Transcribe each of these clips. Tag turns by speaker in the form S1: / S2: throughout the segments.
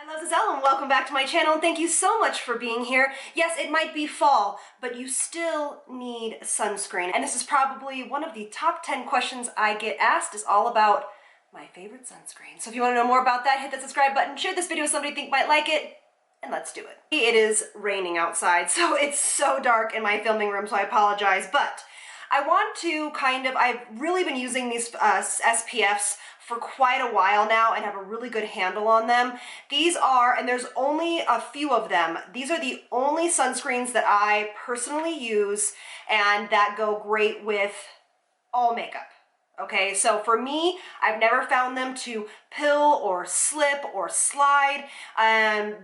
S1: Hi loves, it's Elle and welcome back to my channel and thank you so much for being here. Yes, it might be fall, but you still need sunscreen. And this is probably one of the top 10 questions I get asked is all about my favorite sunscreen. So if you want to know more about that, hit that subscribe button, share this video with somebody you think might like it, and let's do it. It is raining outside, so it's so dark in my filming room, so I apologize, but I want to I've really been using these SPFs for quite a while now and have a really good handle on them. These are, and there's only a few of them, these are the only sunscreens that I personally use and that go great with all makeup. Okay, so for me, I've never found them to pill or slip or slide.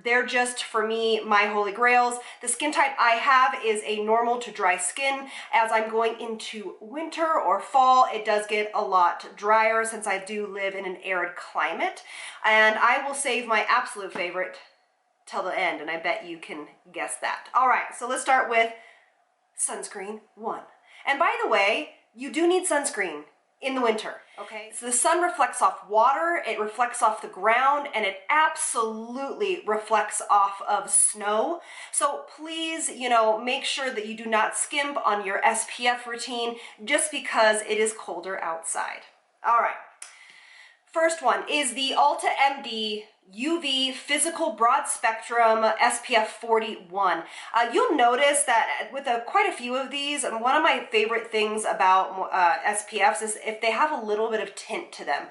S1: They're just, for me, my holy grails. The skin type I have is a normal to dry skin. As I'm going into winter or fall, it does get a lot drier since I do live in an arid climate. And I will save my absolute favorite till the end, and I bet you can guess that. All right, so let's start with sunscreen 1. And by the way, you do need sunscreen in the winter, okay? So the sun reflects off water, it reflects off the ground, and it absolutely reflects off of snow. So please, make sure that you do not skimp on your SPF routine just because it is colder outside. All right. First one is the Ulta MD UV Physical Broad Spectrum SPF 41. You'll notice that with quite a few of these, and one of my favorite things about SPFs is if they have a little bit of tint to them.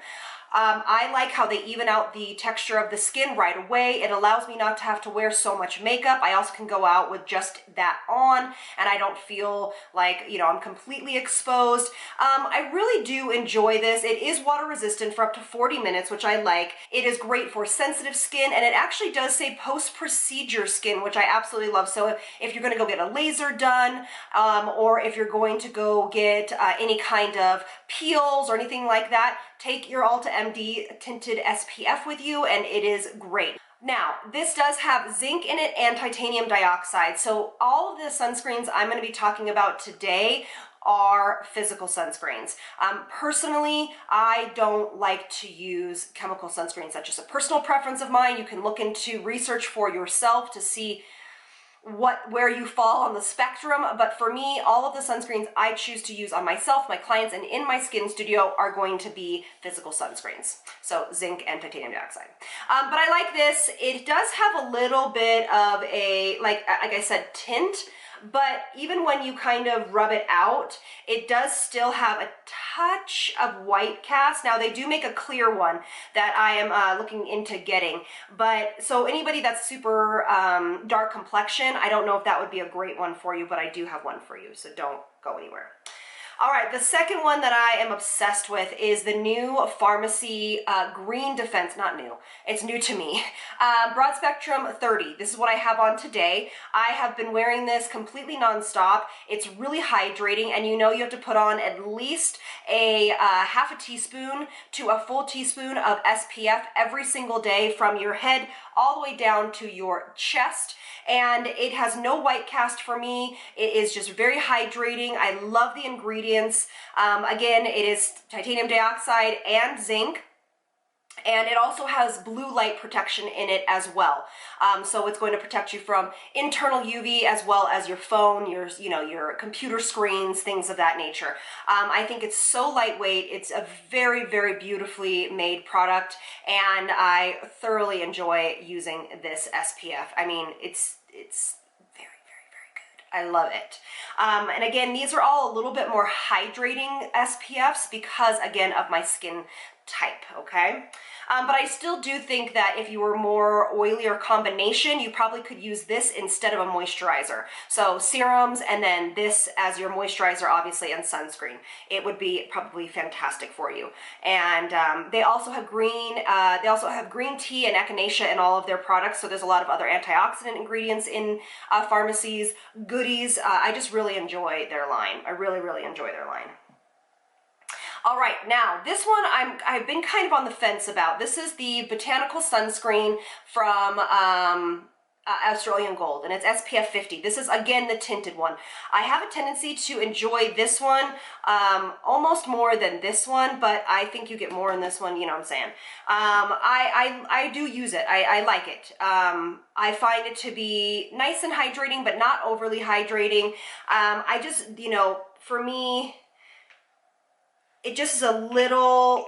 S1: I like how they even out the texture of the skin right away. It allows me not to have to wear so much makeup. I also can go out with just that on and I don't feel like, I'm completely exposed. I really do enjoy this. It is water resistant for up to 40 minutes, which I like. It is great for sensitive skin, and it actually does say post-procedure skin, which I absolutely love. So if you're gonna go get a laser done, or if you're going to go get any kind of peels or anything like that, take your Ulta MD tinted SPF with you and it is great. Now, this does have zinc in it and titanium dioxide. So all of the sunscreens I'm going to be talking about today are physical sunscreens. Personally, I don't like to use chemical sunscreens. That's just a personal preference of mine. You can look into research for yourself to see where you fall on the spectrum, but for me, all of the sunscreens I choose to use on myself, my clients, and in my skin studio are going to be physical sunscreens. So zinc and titanium dioxide. But I like this. It does have a little bit of a, like I said, tint, but even when you kind of rub it out, it does still have a touch of white cast. Now they do make a clear one that I am looking into getting, but so anybody that's super dark complexion, I don't know if that would be a great one for you, but I do have one for you, so don't go anywhere. All right, the second one that I am obsessed with is the new Pharmacy Green Defense, not new, it's new to me, Broad Spectrum 30. This is what I have on today. I have been wearing this completely nonstop. It's really hydrating, and you have to put on at least a half a teaspoon to a full teaspoon of SPF every single day from your head all the way down to your chest. And it has no white cast for me. It is just very hydrating. I love the ingredients. Again, it is titanium dioxide and zinc. And it also has blue light protection in it as well. So it's going to protect you from internal UV as well as your phone, your computer screens, things of that nature. I think it's so lightweight. It's a very, very beautifully made product, and I thoroughly enjoy using this SPF. I mean, it's very, very, very good. I love it. And again, these are all a little bit more hydrating SPFs because, again, of my skin type, okay? But I still do think that if you were more oily or combination, you probably could use this instead of a moisturizer. So serums and then this as your moisturizer, obviously, and sunscreen. It would be probably fantastic for you. And they also have green tea and echinacea in all of their products. So there's a lot of other antioxidant ingredients in Pharmacy's goodies. I just really enjoy their line. I really, really enjoy their line. All right, now this one I've been kind of on the fence about. This is the Botanical Sunscreen from Australian Gold, and it's SPF 50. This is, again, the tinted one. I have a tendency to enjoy this one almost more than this one, but I think you get more in this one, you know what I'm saying. I do use it. I like it. I find it to be nice and hydrating, but not overly hydrating. I just, you know, for me, it just is a little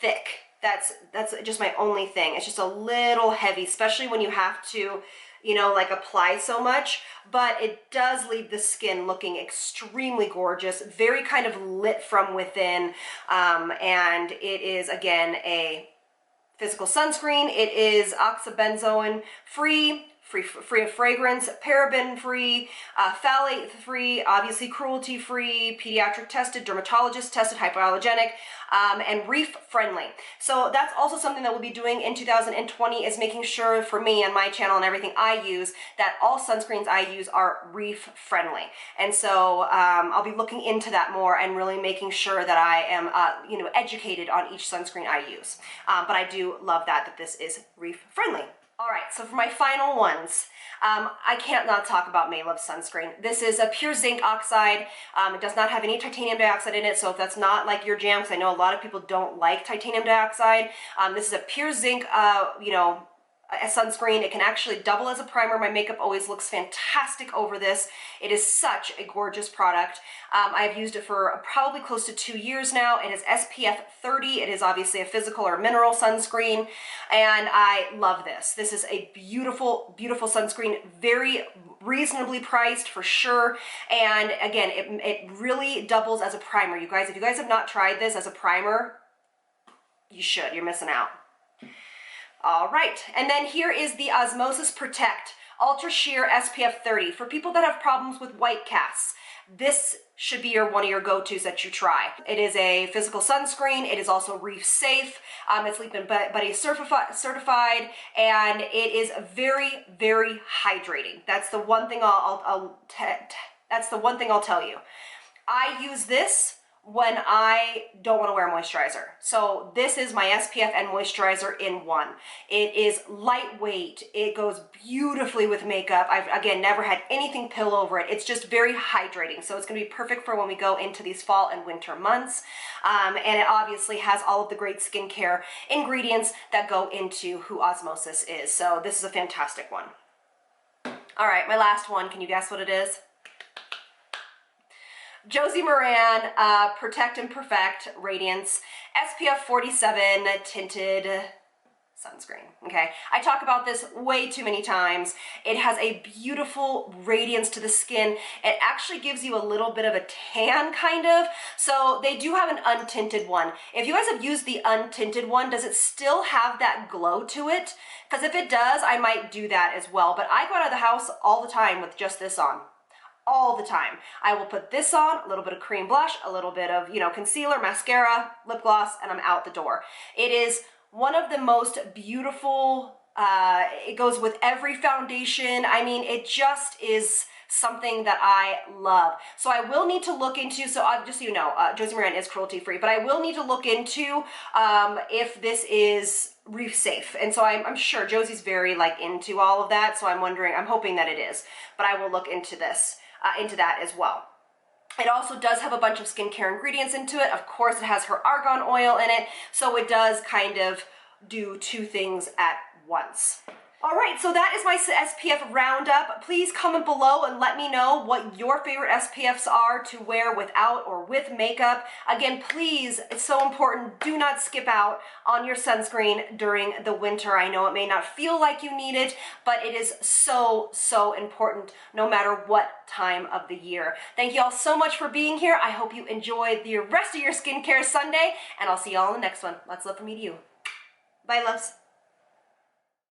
S1: thick. That's just my only thing. It's just a little heavy, especially when you have to, you know, like apply so much, but it does leave the skin looking extremely gorgeous, very kind of lit from within, and it is, again, a physical sunscreen. It is oxybenzoin free of fragrance, paraben free, phthalate free, obviously cruelty free, pediatric tested, dermatologist tested, hypoallergenic, and reef friendly. So that's also something that we'll be doing in 2020, is making sure, for me and my channel and everything I use, that all sunscreens I use are reef friendly. And so I'll be looking into that more and really making sure that I am you know, educated on each sunscreen I use. But I do love that this is reef friendly. All right, so for my final ones, I can't not talk about Maylove sunscreen. This is a pure zinc oxide. It does not have any titanium dioxide in it, so if that's not like your jam, because I know a lot of people don't like titanium dioxide, this is a pure zinc, you know, a sunscreen. It can actually double as a primer. My makeup always looks fantastic over this. It is such a gorgeous product. I've used it for probably close to 2 years now. It is SPF 30. It is obviously a physical or mineral sunscreen, and I love this. This is a beautiful, beautiful sunscreen, very reasonably priced for sure. And again, it really doubles as a primer. You guys, if you guys have not tried this as a primer, you should. You're missing out. All right, and then here is the Osmosis Protect Ultra Sheer SPF 30. For people that have problems with white casts, this should be one of your go-tos that you try. It is a physical sunscreen. It is also reef safe. It's Sleep and Buddy certified, and it is very, very hydrating. That's the one thing that's the one thing I'll tell you. I use this when I don't want to wear moisturizer. So this is my SPF and moisturizer in one. It is lightweight. It goes beautifully with makeup. I've, again, never had anything pill over it. It's just very hydrating. So it's going to be perfect for when we go into these fall and winter months. And it obviously has all of the great skincare ingredients that go into who Osmosis is. So this is a fantastic one. All right, my last one. Can you guess what it is? Josie Maran Protect and Perfect Radiance SPF 47 tinted sunscreen. Okay, I talk about this way too many times. It has a beautiful radiance to the skin. It actually gives you a little bit of a tan, kind of. So they do have an untinted one. If you guys have used the untinted one, does it still have that glow to it? Because if it does, I might do that as well. But I go out of the house all the time with just this on. All the time. I will put this on, a little bit of cream blush, a little bit of, you know, concealer, mascara, lip gloss, and I'm out the door. It is one of the most beautiful, it goes with every foundation. I mean, it just is something that I love. So I will need to look into, so just so you know, Josie Maran is cruelty free, but I will need to look into if this is reef safe. And so I'm sure Josie's very like into all of that. So I'm wondering, I'm hoping that it is, but I will look into this. Into that as well. It also does have a bunch of skincare ingredients into it. Of course, it has her argan oil in it, so it does kind of do two things at once. All right, so that is my SPF roundup. Please comment below and let me know what your favorite SPFs are to wear without or with makeup. Again, please, it's so important, do not skip out on your sunscreen during the winter. I know it may not feel like you need it, but it is so, so important no matter what time of the year. Thank you all so much for being here. I hope you enjoy the rest of your skincare Sunday, and I'll see you all in the next one. Lots of love from me to you. Bye, loves.